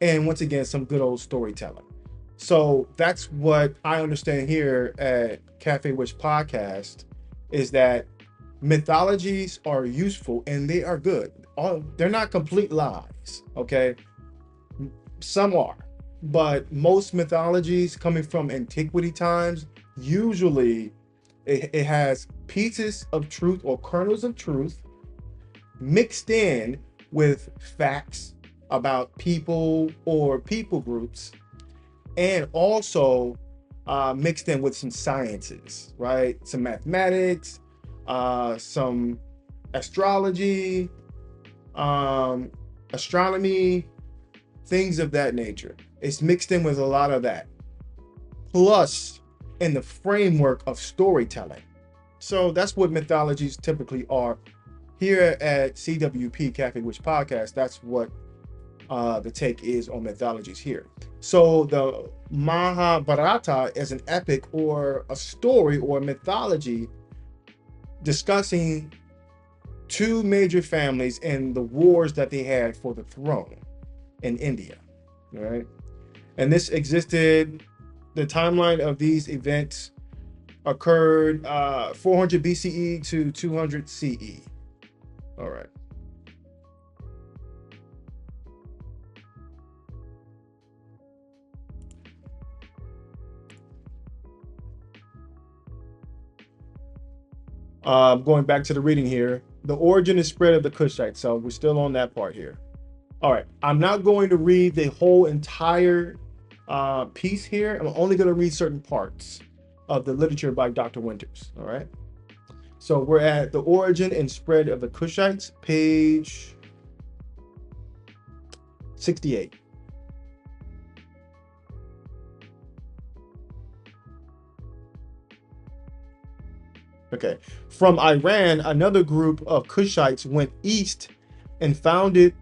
and once again, some good old storytelling. So that's what I understand here at Cafe Witch Podcast, is that mythologies are useful and they are good. They're not complete lies, okay? Some are, but most mythologies coming from antiquity times, usually it has pieces of truth or kernels of truth mixed in with facts about people or people groups, and also mixed in with some sciences, right? Some mathematics, some astrology, um, astronomy, things of that nature. It's mixed in with a lot of that, plus in the framework of storytelling. So that's what mythologies typically are. Here at CWP Cafe Witch Podcast, that's what the take is on mythologies here. So the Mahabharata is an epic or a story or a mythology discussing two major families and the wars that they had for the throne in India. All right. And this existed, the timeline of these events occurred 400 BCE to 200 CE. All right. Going back to the reading here, the origin and spread of the Kushites. So we're still on that part here. All right, I'm not going to read the whole entire piece here. I'm only going to read certain parts of the literature by Dr. Winters. All right. So we're at the origin and spread of the Kushites, page 68. Okay. From Iran, another group of Kushites went east and founded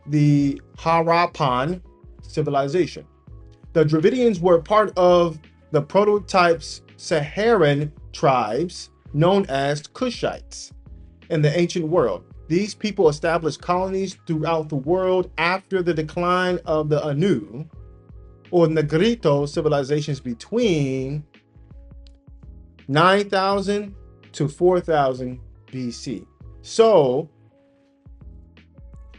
the Harappan civilization. The Dravidians were part of the prototypes Saharan tribes known as Kushites in the ancient world. These people established colonies throughout the world after the decline of the Anu or Negrito civilizations between 9,000 to 4,000 BC. So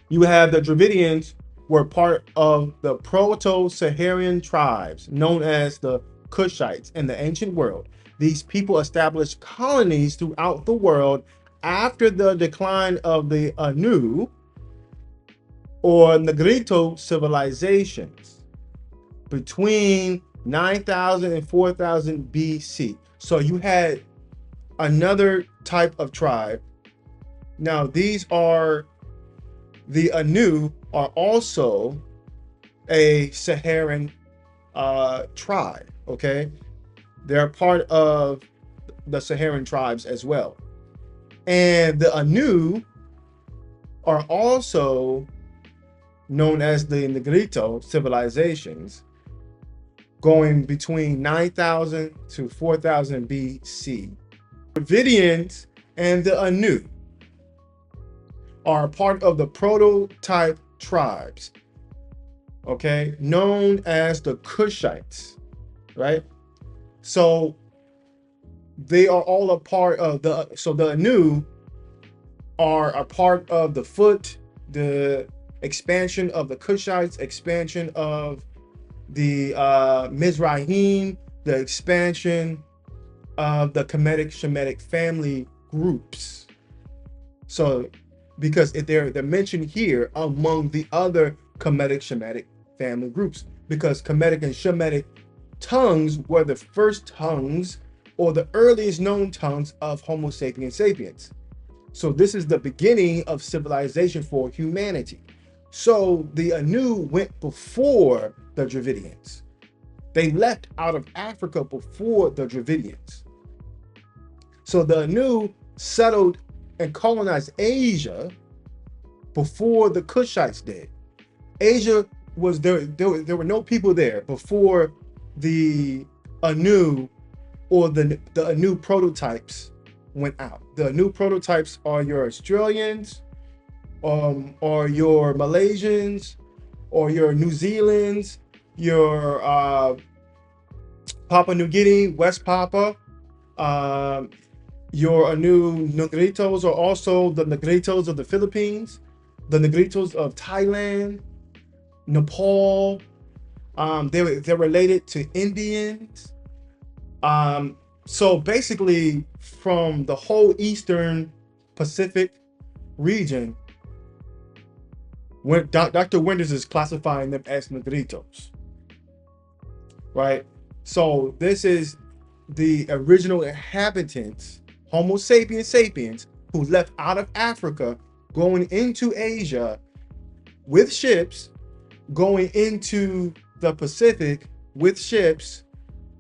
you have the Dravidians were part of the Proto-Saharan tribes known as the Kushites in the ancient world. These people established colonies throughout the world after the decline of the Anu or Negrito civilizations between 9,000 and 4,000 BC. So you had another type of tribe. Now these are the Anu are also a Saharan tribe, okay? They're part of the Saharan tribes as well. And the Anu are also known as the Negrito civilizations, going between 9,000 to 4,000 BC. Dravidians and the Anu are part of the prototype tribes, okay, known as the Kushites, right? So they are all a part of the Anu are a part of the expansion of the Kushites, expansion of the Mizrahim, the expansion of the Kemetic Shemitic family groups. So because they're mentioned here among the other Kemetic Shemitic family groups, because Kemetic and Shemitic tongues were the first tongues or the earliest known tongues of Homo sapiens sapiens. So this is the beginning of civilization for humanity. So the Anu went before the Dravidians. They left out of Africa before the Dravidians. So the Anu settled and colonized Asia before the Kushites did. Asia was there. There were no people there before the Anu or the Anu prototypes went out. The Anu prototypes are your Australians, or your Malaysians, or your New Zealands, your Papua New Guinea, West Papua, your Anu Negritos are also the Negritos of the Philippines, the Negritos of Thailand, Nepal. They're related to Indians. So basically, from the whole Eastern Pacific region, when Dr. Winters is classifying them as Negritos, right? So this is the original inhabitants, Homo sapiens sapiens, who left out of Africa, going into Asia with ships, going into the Pacific with ships.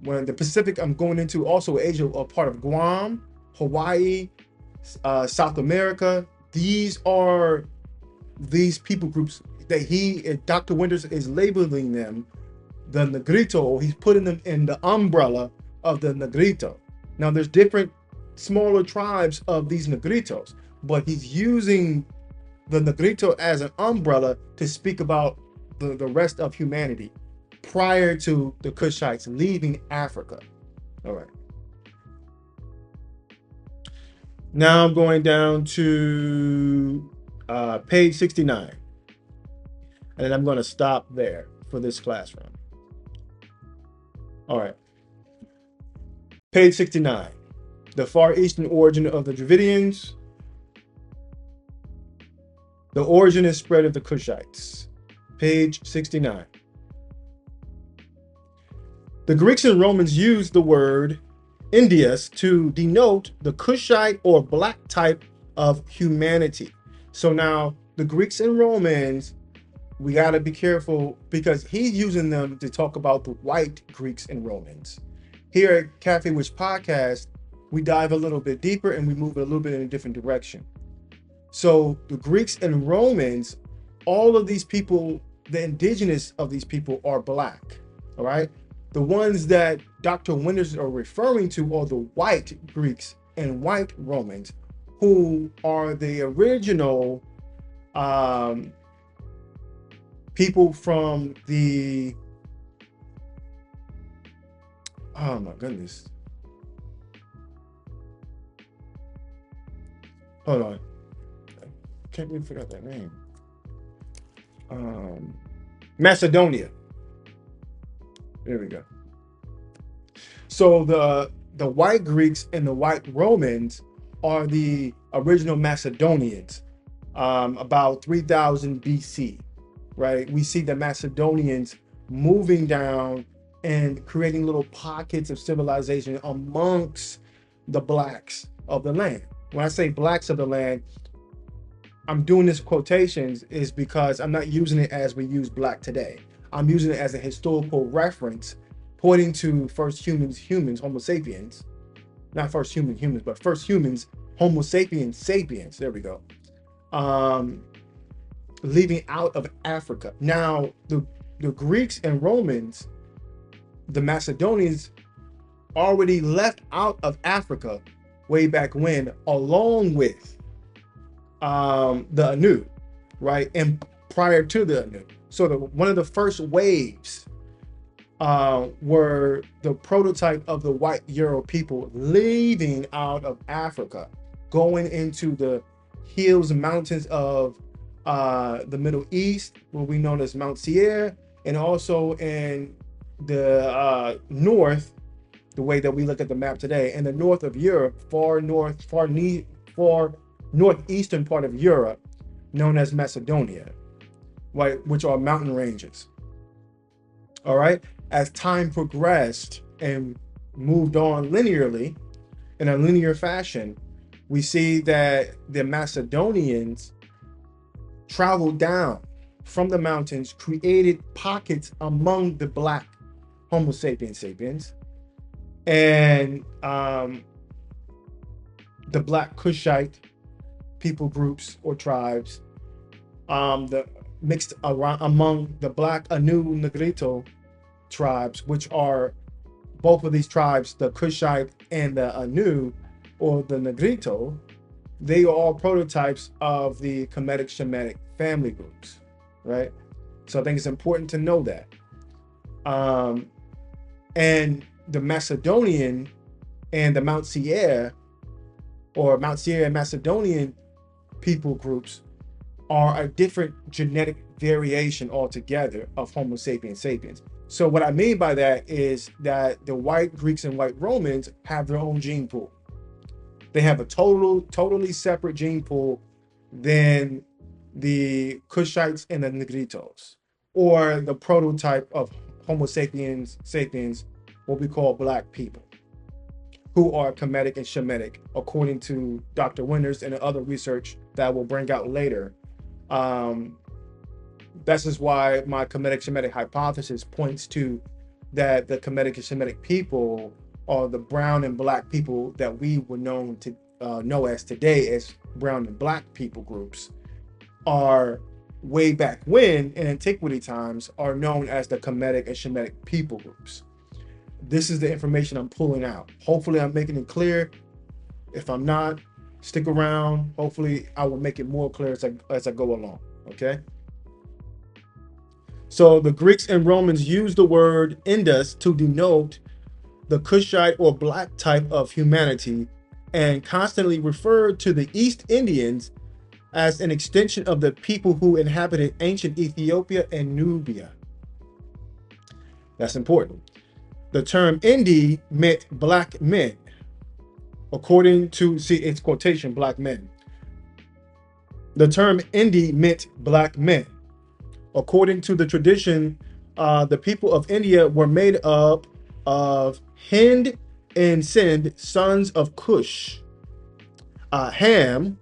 When the Pacific, I'm going into also Asia, a part of Guam, Hawaii, South America. These are these people groups that Dr. Winters is labeling them the Negrito, or he's putting them in the umbrella of the Negrito. Now there's different smaller tribes of these Negritos, but he's using the Negrito as an umbrella to speak about the rest of humanity prior to the Kushites leaving Africa. All right. Now I'm going down to page 69. And then I'm going to stop there for this classroom. All right. Page 69. The Far Eastern origin of the Dravidians. The origin and spread of the Kushites. Page 69. The Greeks and Romans used the word Indias to denote the Kushite or black type of humanity. So now the Greeks and Romans, we got to be careful because he's using them to talk about the white Greeks and Romans. Here at Cafe Witch Podcast, we dive a little bit deeper and we move a little bit in a different direction. So the Greeks and Romans, all of these people, the indigenous of these people are black, all right? The ones that Dr. Winters are referring to are the white Greeks and white Romans, who are the original people from the, oh my goodness. Hold on. I can't believe I forgot that name. Macedonia. There we go. So the white Greeks and the white Romans are the original Macedonians, about 3000 BC, right? We see the Macedonians moving down and creating little pockets of civilization amongst the blacks of the land. When I say blacks of the land, I'm doing this quotations is because I'm not using it as we use black today. I'm using it as a historical reference, pointing to first humans, Homo sapiens, not first humans, but first humans, Homo sapiens sapiens. There we go. Leaving out of Africa. Now, the Greeks and Romans, the Macedonians, already left out of Africa way back when, along with the Anu, right? And prior to the Anu. So one of the first waves were the prototype of the white Euro people leaving out of Africa, going into the hills and mountains of the Middle East, what we know as Mount Seir, and also in the north, the way that we look at the map today, in the north of Europe, far northeastern part of Europe, known as Macedonia, right, which are mountain ranges. All right. As time progressed and moved on linearly, in a linear fashion, we see that the Macedonians traveled down from the mountains, created pockets among the black Homo sapiens sapiens, and the black Kushite people groups or tribes, the mixed around among the black Anu Negrito tribes, which are both of these tribes, the Kushite and the Anu, or the Negrito. They are all prototypes of the Kemetic Shemitic family groups, right? So I think it's important to know that. And the Macedonian and the Mount Seir, or Mount Seir and Macedonian people groups, are a different genetic variation altogether of Homo sapiens sapiens. So what I mean by that is that the white Greeks and white Romans have their own gene pool. They have a totally separate gene pool than the Kushites and the Negritos, or the prototype of Homo sapiens sapiens, what we call black people, who are Kemetic and Shemitic, according to Dr. Winters and other research that we'll bring out later. This is why my Kemetic Shemitic hypothesis points to that the Kemetic and Shemitic people are the brown and black people that we were known to know as today as brown and black people groups, are way back when in antiquity times are known as the Kemetic and Shemitic people groups. This is the information I'm pulling out. Hopefully I'm making it clear. If I'm not, stick around. Hopefully I will make it more clear as I go along, okay? So the Greeks and Romans used the word Indus to denote the Kushite or black type of humanity, and constantly referred to the East Indians as an extension of the people who inhabited ancient Ethiopia and Nubia. That's important. The term Indi meant black men, according to, see, it's quotation, black men. The term Indi meant black men. According to the tradition, the people of India were made up of Hind and Sind, sons of Cush. Ham,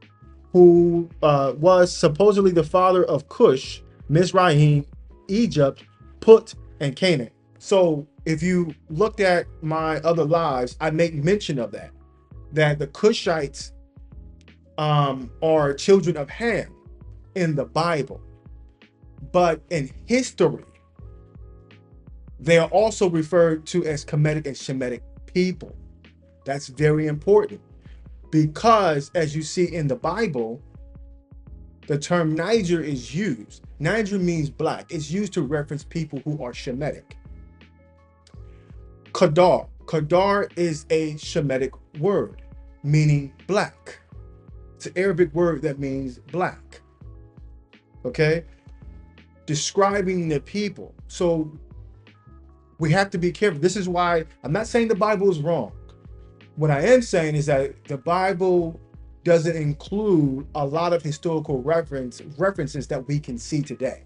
who was supposedly the father of Cush, Mizraim, Egypt, Put, and Canaan. So if you looked at my other lives, I make mention of that the Cushites are children of Ham in the Bible. But in history, they are also referred to as Kemetic and Shemitic people. That's very important, because as you see in the Bible, the term Niger is used. Niger means black. It's used to reference people who are Shemitic. Kadar. Kadar is a Shemitic word, meaning black. It's an Arabic word that means black. Okay? Describing the people. So we have to be careful. This is why I'm not saying the Bible is wrong. What I am saying is that the Bible doesn't include a lot of historical references that we can see today.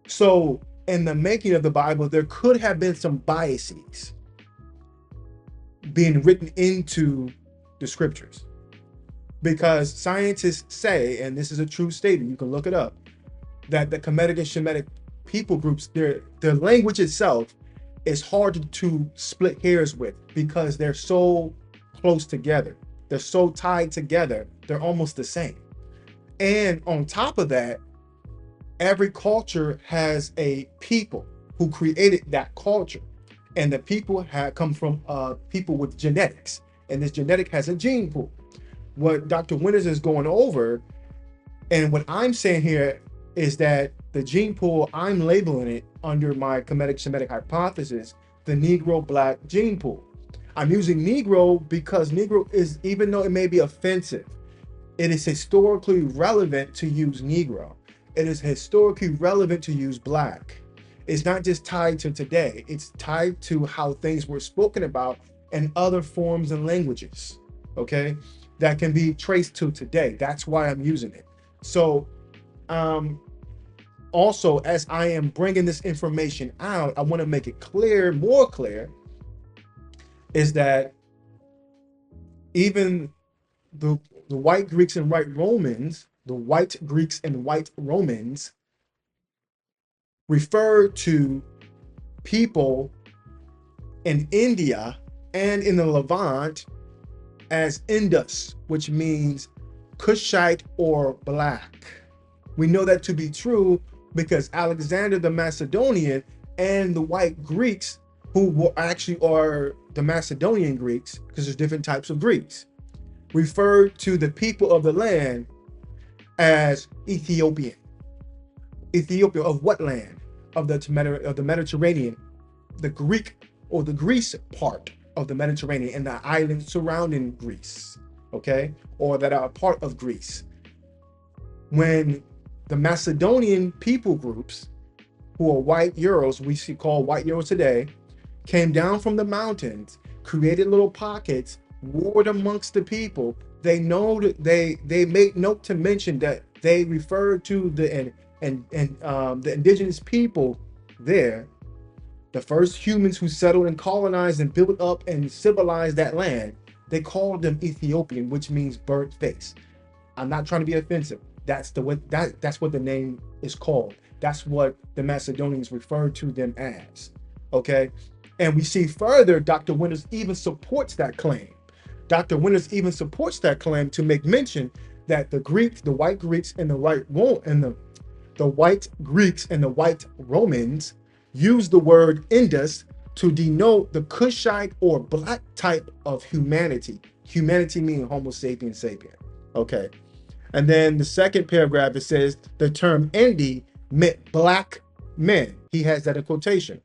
So in the making of the Bible, there could have been some biases being written into the scriptures, because scientists say, and this is a true statement, you can look it up, that the Kemetic and Shemitic people groups, their language itself is hard to split hairs with, because they're so close together. They're so tied together. They're almost the same. And on top of that, every culture has a people who created that culture. And the people have come from people with genetics. And this genetic has a gene pool. What Dr. Winters is going over, and what I'm saying here, is that the gene pool, I'm labeling it under my Kemetic Shemitic hypothesis, the Negro black gene pool. I'm using Negro because Negro is, even though it may be offensive, it is historically relevant to use Negro. It is historically relevant to use black. It's not just tied to today, it's tied to how things were spoken about in other forms and languages, okay? That can be traced to today. That's why I'm using it. So, also, as I am bringing this information out, I want to make it clear, more clear, is that even the white Greeks and white Romans, the white Greeks and white Romans refer to people in India and in the Levant as Indus, which means Cushite or black. We know that to be true because Alexander the Macedonian and the white Greeks, who were actually are the Macedonian Greeks, because there's different types of Greeks, referred to the people of the land as Ethiopian. Ethiopia of what land? Of the Mediterranean, the Greek or the Greece part of the Mediterranean and the islands surrounding Greece, okay, or that are part of Greece. When the Macedonian people groups, who are white Euros, we see called white Euros today, came down from the mountains, created little pockets, warred amongst the people. They know that they make note to mention that they referred to the the indigenous people there, the first humans who settled and colonized and built up and civilized that land. They called them Ethiopian, which means burnt face. I'm not trying to be offensive. That's what the name is called. That's what the Macedonians referred to them as. Okay, and we see further, Dr. Winters even supports that claim. Dr. Winters even supports that claim to make mention that the Greeks, the white Greeks, and the white Romans used the word Indus to denote the Kushite or black type of humanity. Humanity meaning Homo sapiens sapien. Okay. And then the second paragraph, it says the term Indi meant black men. He has that in quotation.